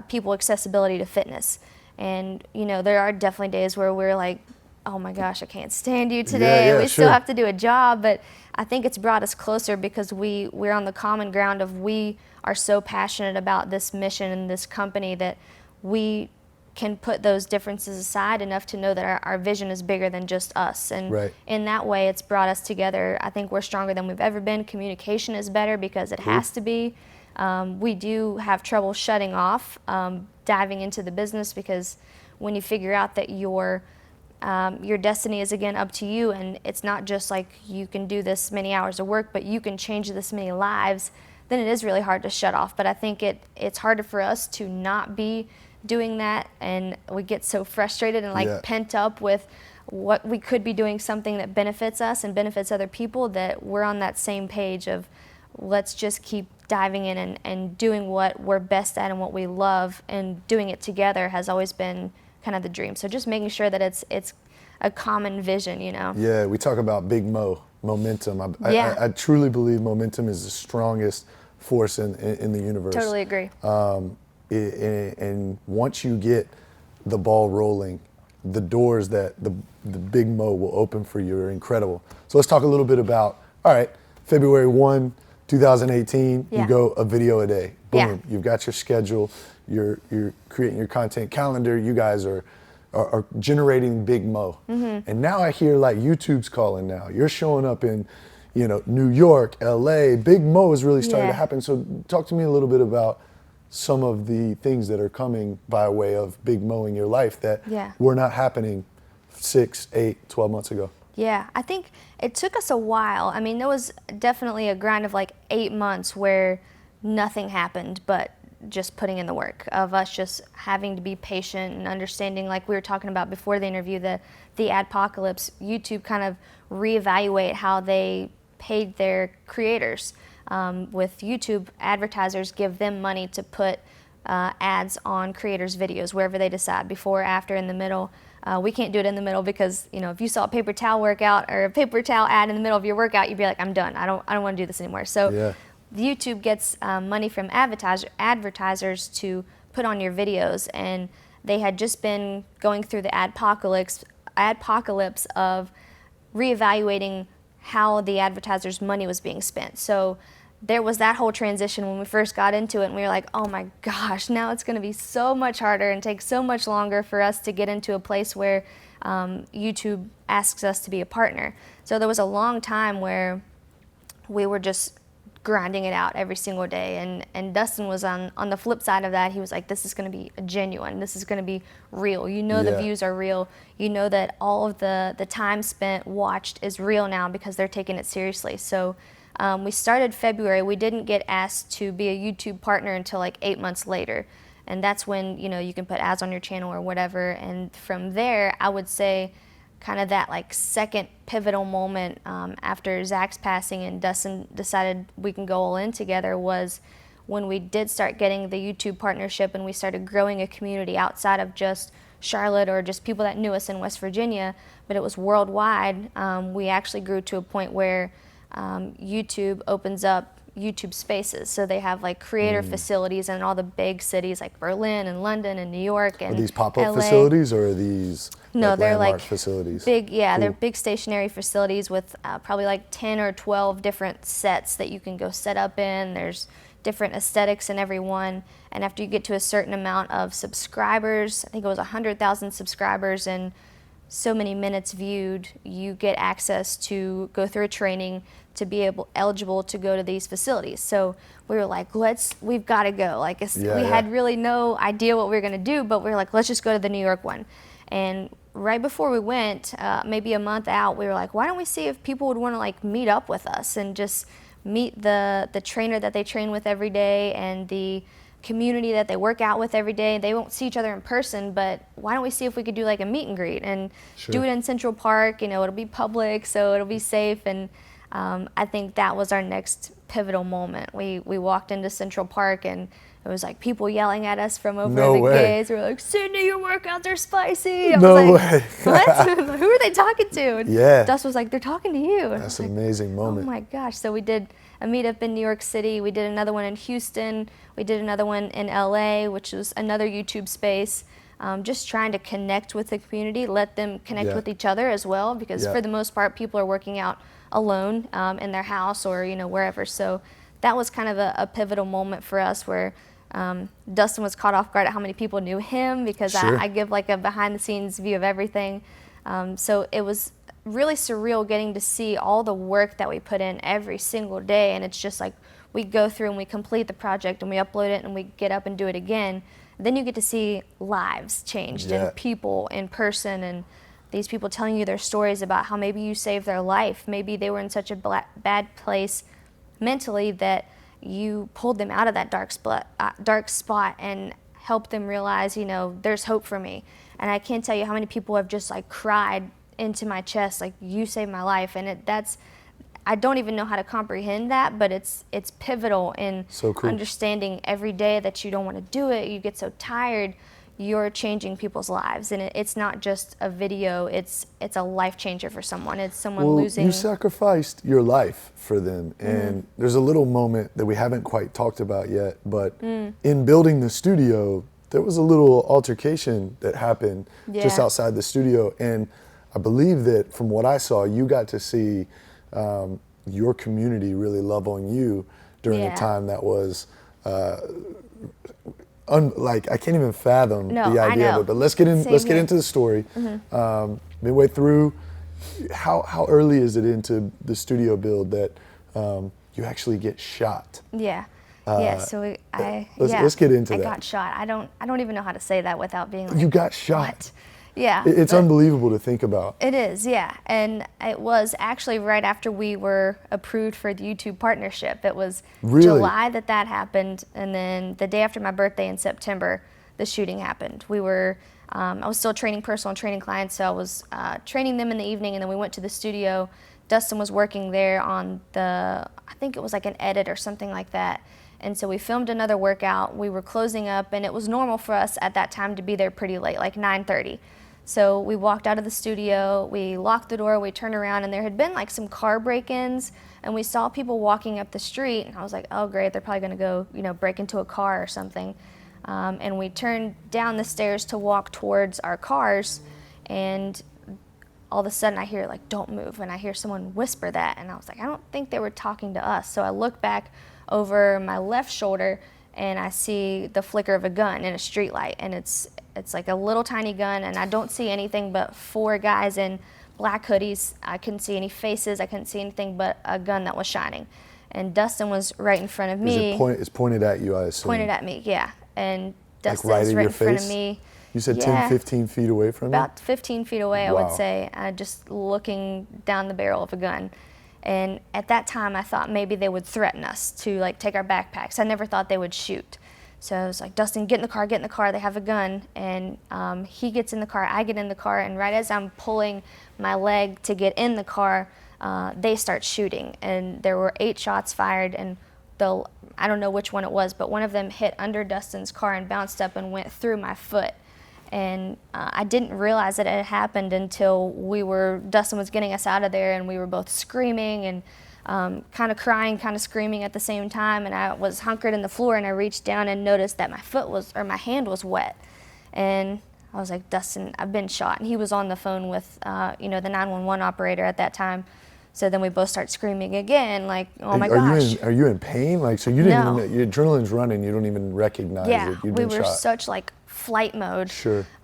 people accessibility to fitness. And there are definitely days where we're like, oh my gosh, I can't stand you today. We still have to do a job, but I think it's brought us closer because we're on the common ground of, we are so passionate about this mission and this company that we can put those differences aside enough to know that our vision is bigger than just us. And in that way, it's brought us together. I think we're stronger than we've ever been. Communication is better because it has to be. We do have trouble shutting off, diving into the business, because when you figure out that your destiny is again up to you, and it's not just like you can do this many hours of work, but you can change this many lives, then it is really hard to shut off. But I think it's harder for us to not be doing that, and we get so frustrated and pent up with what we could be doing something that benefits us and benefits other people, that we're on that same page of let's just keep diving in and doing what we're best at and what we love, and doing it together has always been kind of the dream. So just making sure that it's a common vision, you know. Yeah, we talk about big momentum. I truly believe momentum is the strongest force in the universe. Totally agree. And once you get the ball rolling, the doors that the big Mo will open for you are incredible. So let's talk a little bit about, all right, February 1, 2018, you go a video a day. Boom, you've got your schedule, you're creating your content calendar, you guys are generating big Mo. And now I hear like YouTube's calling now. You're showing up in, New York, LA, big Mo is really starting to happen. So talk to me a little bit about some of the things that are coming by way of big Mo in your life that were not happening 6, 8, 12 months ago. Yeah, I think it took us a while. I mean, there was definitely a grind of like 8 months where nothing happened but just putting in the work, of us just having to be patient and understanding, like we were talking about before the interview, the adpocalypse. YouTube kind of reevaluate how they paid their creators. With YouTube, advertisers give them money to put ads on creators' videos wherever they decide, before, after, in the middle. We can't do it in the middle because, if you saw a paper towel workout or a paper towel ad in the middle of your workout, you'd be like, I'm done. I don't want to do this anymore. So YouTube gets money from advertisers to put on your videos, and they had just been going through the adpocalypse of reevaluating how the advertisers' money was being spent. So there was that whole transition when we first got into it, and we were like, oh my gosh, now it's going to be so much harder and take so much longer for us to get into a place where YouTube asks us to be a partner. So there was a long time where we were just grinding it out every single day, and Dustin was on the flip side of that. He was like, this is going to be genuine, this is going to be real, the views are real, that all of the time spent watched is real now because they're taking it seriously. So we started February. We didn't get asked to be a YouTube partner until like 8 months later, and that's when you can put ads on your channel or whatever. And from there, I would say kind of that like second pivotal moment after Zack's passing and Dustin decided we can go all in together was when we did start getting the YouTube partnership, and we started growing a community outside of just Charlotte or just people that knew us in West Virginia, but it was worldwide. We actually grew to a point where YouTube opens up YouTube spaces. So they have like creator facilities in all the big cities like Berlin and London and New York and Are these pop-up LA. Facilities, or are these they're landmark like facilities? Big, they're big stationary facilities with probably like 10 or 12 different sets that you can go set up in. There's different aesthetics in every one. And after you get to a certain amount of subscribers, I think it was 100,000 subscribers and so many minutes viewed, you get access to go through a training to be eligible to go to these facilities. So we were like, we've got to go. Like we had really no idea what we were going to do, but we were like, let's just go to the New York one. And right before we went, maybe a month out, we were like, why don't we see if people would want to like meet up with us and just meet the trainer that they train with every day and the community that they work out with every day. They won't see each other in person, but why don't we see if we could do like a meet and greet and do it in Central Park? It'll be public, so it'll be safe. And I think that was our next pivotal moment. We walked into Central Park and it was like people yelling at us from over the gates. We were like, Sydney, your workouts are spicy. I was like, what? Who are they talking to? And Dust was like, they're talking to you. That's an amazing moment. Oh my gosh. So we did a meetup in New York City. We did another one in Houston. We did another one in LA, which was another YouTube space. Just trying to connect with the community, let them connect with each other as well, because for the most part, people are working out alone in their house or wherever. So that was kind of a pivotal moment for us where Dustin was caught off guard at how many people knew him, because I give like a behind-the-scenes view of everything. So it was really surreal getting to see all the work that we put in every single day, and it's just like we go through and we complete the project and we upload it and we get up and do it again. Then you get to see lives changed and people in person, and these people telling you their stories about how maybe you saved their life. Maybe they were in such a bad place mentally that you pulled them out of that dark spot and helped them realize, there's hope for me. And I can't tell you how many people have just like cried into my chest, like, you saved my life. And I don't even know how to comprehend that, but it's pivotal in So cool. understanding every day that you don't want to do it, you get so tired, you're changing people's lives. And it's not just a video, it's a life changer for someone. It's someone losing. You sacrificed your life for them. And there's a little moment that we haven't quite talked about yet, but in building the studio, there was a little altercation that happened just outside the studio. And I believe that from what I saw, you got to see your community really love on you during a time that was like, I can't even fathom the idea of it. But let's get into the story. Midway through, how early is it into the studio build that you actually get shot? So let's get into that. I got shot. I don't even know how to say that without being like, you got shot. What? Yeah. It's unbelievable to think about. It is, yeah. And it was actually right after we were approved for the YouTube partnership. It was July that happened, and then the day after my birthday in September, the shooting happened. We were, I was still training personal training clients, so I was training them in the evening, and then we went to the studio. Dustin was working there on I think it was like an edit or something like that. And so we filmed another workout. We were closing up, and it was normal for us at that time to be there pretty late, like 9:30. So we walked out of the studio, we locked the door, we turned around, and there had been like some car break-ins, and we saw people walking up the street, and I was like, oh great, they're probably gonna go, break into a car or something. And we turned down the stairs to walk towards our cars, and all of a sudden I hear like, don't move, and I hear someone whisper that, and I was like, I don't think they were talking to us. So I look back over my left shoulder, and I see the flicker of a gun in a street light, and it's like a little tiny gun, and I don't see anything but 4 guys in black hoodies. I couldn't see any faces, I couldn't see anything but a gun that was shining. And Dustin was right in front of me. It's pointed at you, I assume. Pointed at me, yeah. And Dustin's like right in front of me. You said 10, 15 feet away from you? About 15 feet away, I would say, just looking down the barrel of a gun. And at that time, I thought maybe they would threaten us to like take our backpacks. I never thought they would shoot. So I was like, Dustin, get in the car, they have a gun. And he gets in the car, I get in the car, and right as I'm pulling my leg to get in the car, they start shooting. And there were 8 shots fired, and I don't know which one it was, but one of them hit under Dustin's car and bounced up and went through my foot. And I didn't realize that it had happened until Dustin was getting us out of there, and we were both screaming and kind of crying, kind of screaming at the same time. And I was hunkered in the floor, and I reached down and noticed that my hand was wet. And I was like, Dustin, I've been shot. And he was on the phone with, the 911 operator at that time. So then we both start screaming again, like, oh my gosh. Are you in pain? Like, so you didn't even, your adrenaline's running, you don't even recognize that you've been shot. We were such like flight mode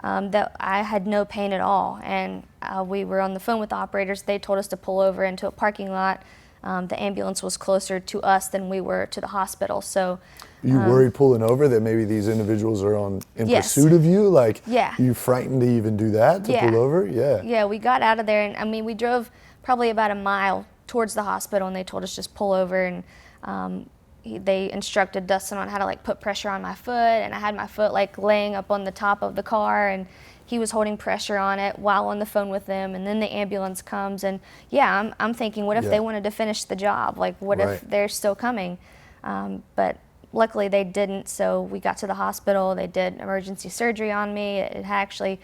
that I had no pain at all. And we were on the phone with the operators. They told us to pull over into a parking lot. The ambulance was closer to us than we were to the hospital. So you worried pulling over that maybe these individuals are in pursuit of you? Like, you frightened to even do that, to pull over? Yeah, we got out of there, and I mean, we drove probably about a mile towards the hospital, and they told us just pull over, and they instructed Dustin on how to like put pressure on my foot, and I had my foot like laying up on the top of the car, and he was holding pressure on it while on the phone with them. And then the ambulance comes, and I'm thinking, what if they wanted to finish the job? Like, what if they're still coming? But luckily they didn't, so we got to the hospital. They did emergency surgery on me. It had actually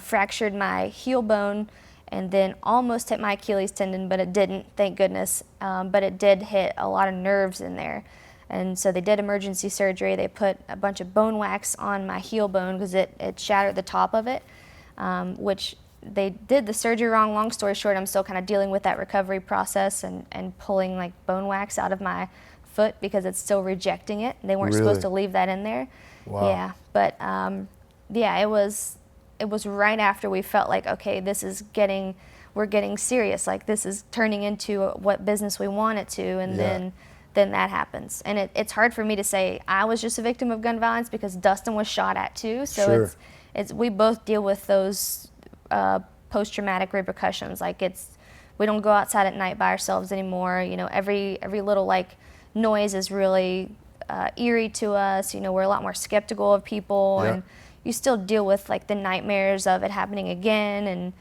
fractured my heel bone, and then almost hit my Achilles tendon, but it didn't, thank goodness. But it did hit a lot of nerves in there. And so they did emergency surgery. They put a bunch of bone wax on my heel bone because it shattered the top of it, which they did the surgery wrong. Long story short, I'm still kind of dealing with that recovery process and pulling like bone wax out of my foot because it's still rejecting it. They weren't supposed to leave that in there. Wow. Yeah, but it was right after we felt like, okay, we're getting serious. Like, this is turning into what business we want it to, and then that happens. And it's hard for me to say I was just a victim of gun violence because Dustin was shot at too. So we both deal with those post-traumatic repercussions. Like, we don't go outside at night by ourselves anymore. Every little like noise is really eerie to us. We're a lot more skeptical of people, and you still deal with like the nightmares of it happening again. And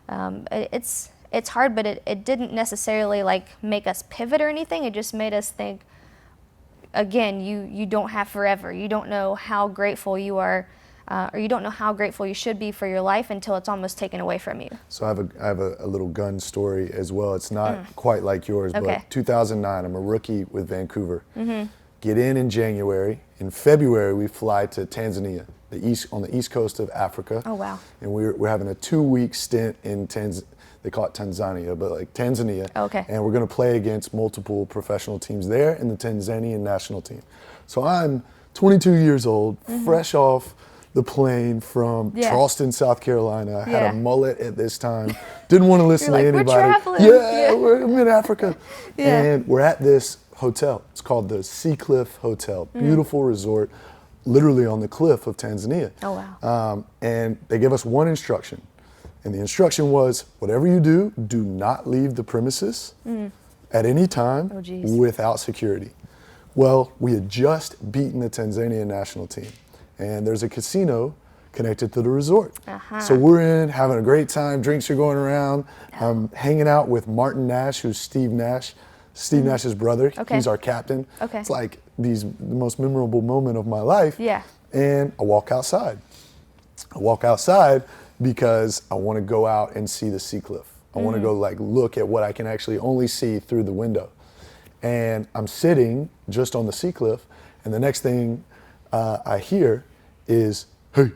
it's hard, but it didn't necessarily like make us pivot or anything. It just made us think, again, you don't have forever. You don't know how grateful you are, or you don't know how grateful you should be for your life until it's almost taken away from you. So I have a little gun story as well. It's not quite like yours, Okay. but 2009, I'm a rookie with Vancouver. Get in January. In February, we fly to Tanzania, on the east coast of Africa. Oh, wow. And we're having a 2-week stint in they call it Tanzania, but like Tanzania. Okay. And we're going to play against multiple professional teams there and the Tanzanian national team. So I'm 22 years old, fresh off the plane from Charleston, South Carolina. I had a mullet at this time. Didn't want to listen to anybody. We're traveling. I'm in Africa. And we're at this hotel. It's called the Sea Cliff Hotel. Beautiful resort, literally on the cliff of Tanzania. Oh, wow. And they give us one instruction. And the instruction was, whatever you do, do not leave the premises at any time without security. Well, we had just beaten the Tanzanian national team. And there's a casino connected to the resort. So we're in, having a great time, drinks are going around. I'm hanging out with Martin Nash, who's Steve Nash's brother. He's our captain. It's like the most memorable moment of my life. And I walk outside. Because I want to go out and see the sea cliff. I want to go like look at what I can actually only see through the window. And I'm sitting just on the sea cliff, and the next thing I hear is, hey.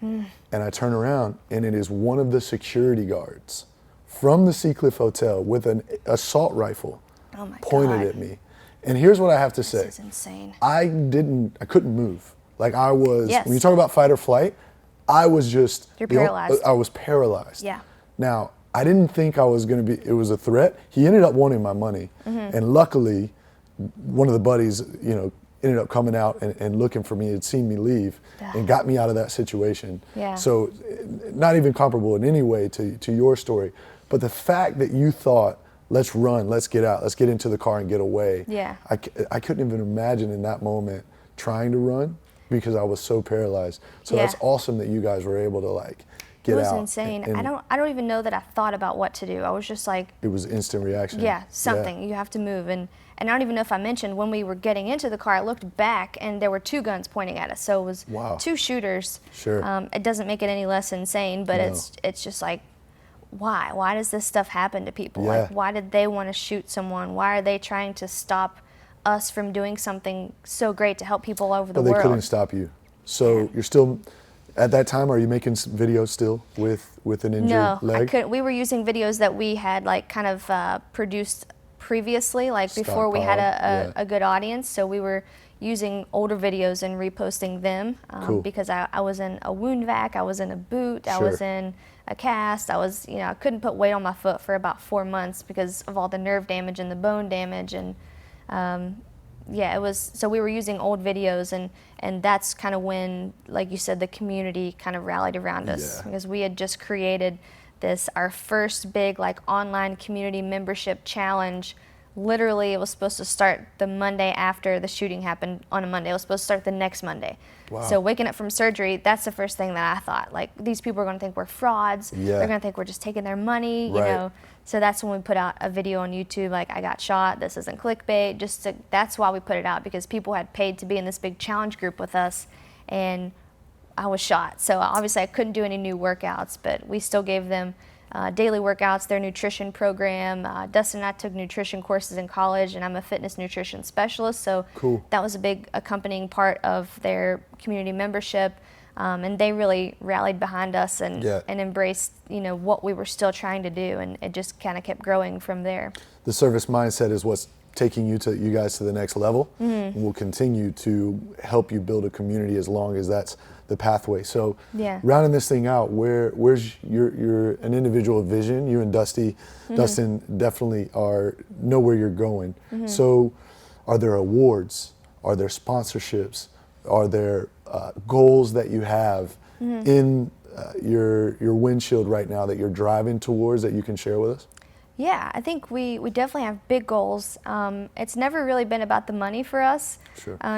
And I turn around, and it is one of the security guards from the Sea Cliff Hotel with an assault rifle pointed at me. And here's what I have to say. This is insane. I couldn't move. Like I was, when you talk about fight or flight, I was just, You're paralyzed. I was paralyzed. Yeah. Now, I didn't think I was going to be, it was a threat. He ended up wanting my money. And luckily, one of the buddies, ended up coming out and looking for me, had seen me leave and got me out of that situation. So not even comparable in any way to your story. But the fact that you thought, let's run, let's get out, let's get into the car and get away. I couldn't even imagine in that moment trying to run, because I was so paralyzed. So that's awesome that you guys were able to like get out. It was insane. And I don't even know that I thought about what to do. I was just like, it was instant reaction. Something. You have to move. And I don't even know if I mentioned, when we were getting into the car, I looked back and there were 2 guns pointing at us. So it was 2 shooters. It doesn't make it any less insane, but it's just like, why? Why does this stuff happen to people? Like, why did they want to shoot someone? Why are they trying to stop us from doing something so great to help people all over the world? They couldn't stop you. So you're still, at that time, are you making videos still with an injured leg? I couldn't. We were using videos that we had like kind of produced previously, like before we had a good audience. So we were using older videos and reposting them because I was in a wound vac, I was in a boot, I was in a cast, I couldn't put weight on my foot for about 4 months because of all the nerve damage and the bone damage. And it was, so we were using old videos, and that's kind of when, like you said, the community kind of rallied around us, because we had just created our first big like online community membership challenge. Literally, it was supposed to start the Monday after the shooting happened on a Monday. It was supposed to start the next Monday. So waking up from surgery, that's the first thing that I thought. Like, these people are going to think we're frauds. They're going to think we're just taking their money, you know. So that's when we put out a video on YouTube, like, I got shot, this isn't clickbait. That's why we put it out, because people had paid to be in this big challenge group with us, and I was shot. So obviously I couldn't do any new workouts, but we still gave them daily workouts, their nutrition program. Dustin and I took nutrition courses in college, and I'm a fitness nutrition specialist, so that was a big accompanying part of their community membership. And they really rallied behind us and embraced, what we were still trying to do, and it just kind of kept growing from there. The service mindset is what's taking you guys to the next level. And we'll continue to help you build a community as long as that's the pathway. So rounding this thing out, where's your an individual vision? You and Dustin definitely know where you're going. So are there awards? Are there sponsorships? Are there goals that you have in your windshield right now that you're driving towards that you can share with us? Yeah, I think we definitely have big goals. It's never really been about the money for us,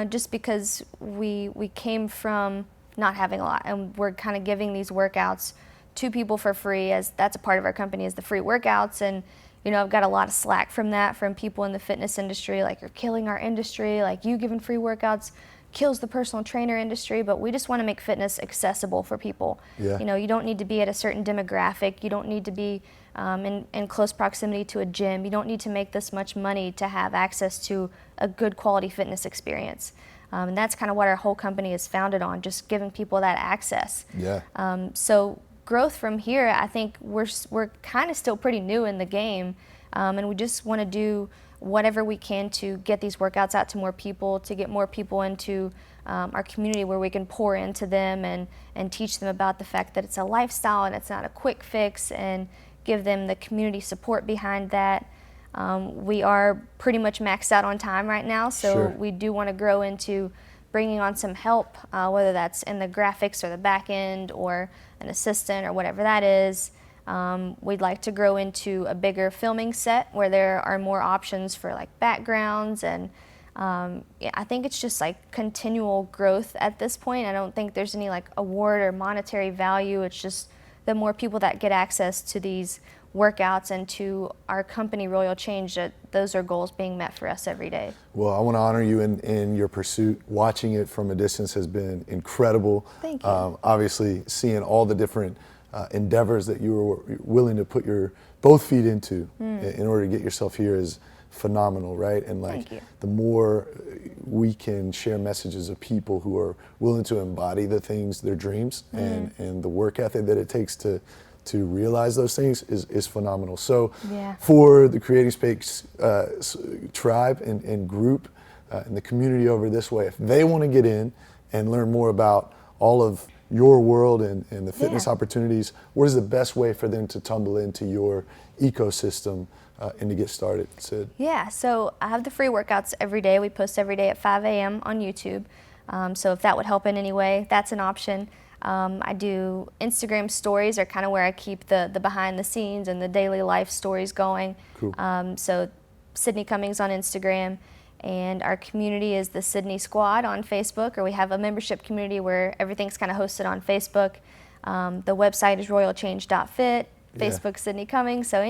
just because we came from not having a lot, and we're kind of giving these workouts to people for free, as that's a part of our company, is the free workouts. And I've got a lot of slack from that, from people in the fitness industry, like, you're killing our industry, like, you giving free workouts kills the personal trainer industry. But we just want to make fitness accessible for people. Yeah. You don't need to be at a certain demographic. You don't need to be in close proximity to a gym. You don't need to make this much money to have access to a good quality fitness experience. And that's kind of what our whole company is founded on, just giving people that access. Yeah. So growth from here, I think we're kind of still pretty new in the game, and we just want to do whatever we can to get these workouts out to more people, to get more people into our community where we can pour into them and teach them about the fact that it's a lifestyle and it's not a quick fix, and give them the community support behind that. We are pretty much maxed out on time right now, so Sure. we do want to grow into bringing on some help, whether that's in the graphics or the back end or an assistant or whatever that is. We'd like to grow into a bigger filming set where there are more options for like backgrounds, and I think it's just like continual growth at this point. I don't think there's any like award or monetary value. It's just the more people that get access to these workouts and to our company Royal Change, that those are goals being met for us every day. Well, I want to honor you in your pursuit. Watching it from a distance has been incredible. Thank you. Obviously, seeing all the different endeavors that you were willing to put your both feet into in order to get yourself here is phenomenal, right? And like, Thank you. the more we can share messages of people who are willing to embody the things, their dreams, and the work ethic that it takes to realize those things is phenomenal. So Yeah. for the Creating Space tribe and group and the community over this way, if they want to get in and learn more about all of your world and the fitness Yeah. opportunities, what is the best way for them to tumble into your ecosystem and to get started, Sid? Yeah, so I have the free workouts every day. We post every day at 5 a.m. on YouTube. So if that would help in any way, that's an option. I do Instagram stories, are kind of where I keep the behind the scenes and the daily life stories going. Cool. So Sydney Cummings on Instagram, and our community is the Sydney Squad on Facebook, or we have a membership community where everything's kind of hosted on Facebook. The website is royalchange.fit. Yeah. Facebook, Sydney Cummings. So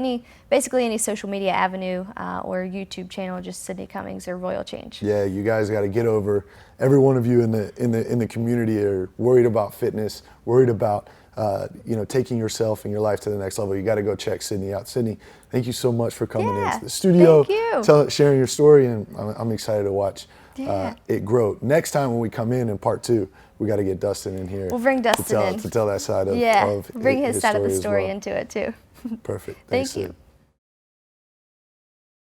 basically any social media avenue or YouTube channel, just Sydney Cummings or Royal Change. Yeah, you guys got to get over. Every one of you in the community are worried about fitness, worried about taking yourself and your life to the next level. You got to go check Sydney out. Sydney, thank you so much for coming Yeah, into the studio, thank you. sharing your story, and I'm excited to watch Yeah. it grow. Next time when we come in part 2, we got to get Dustin in here. We'll bring Dustin in. To tell that side of Yeah, bring his side of the as story well. into it too. Perfect. Thank Thanks, you. Sid.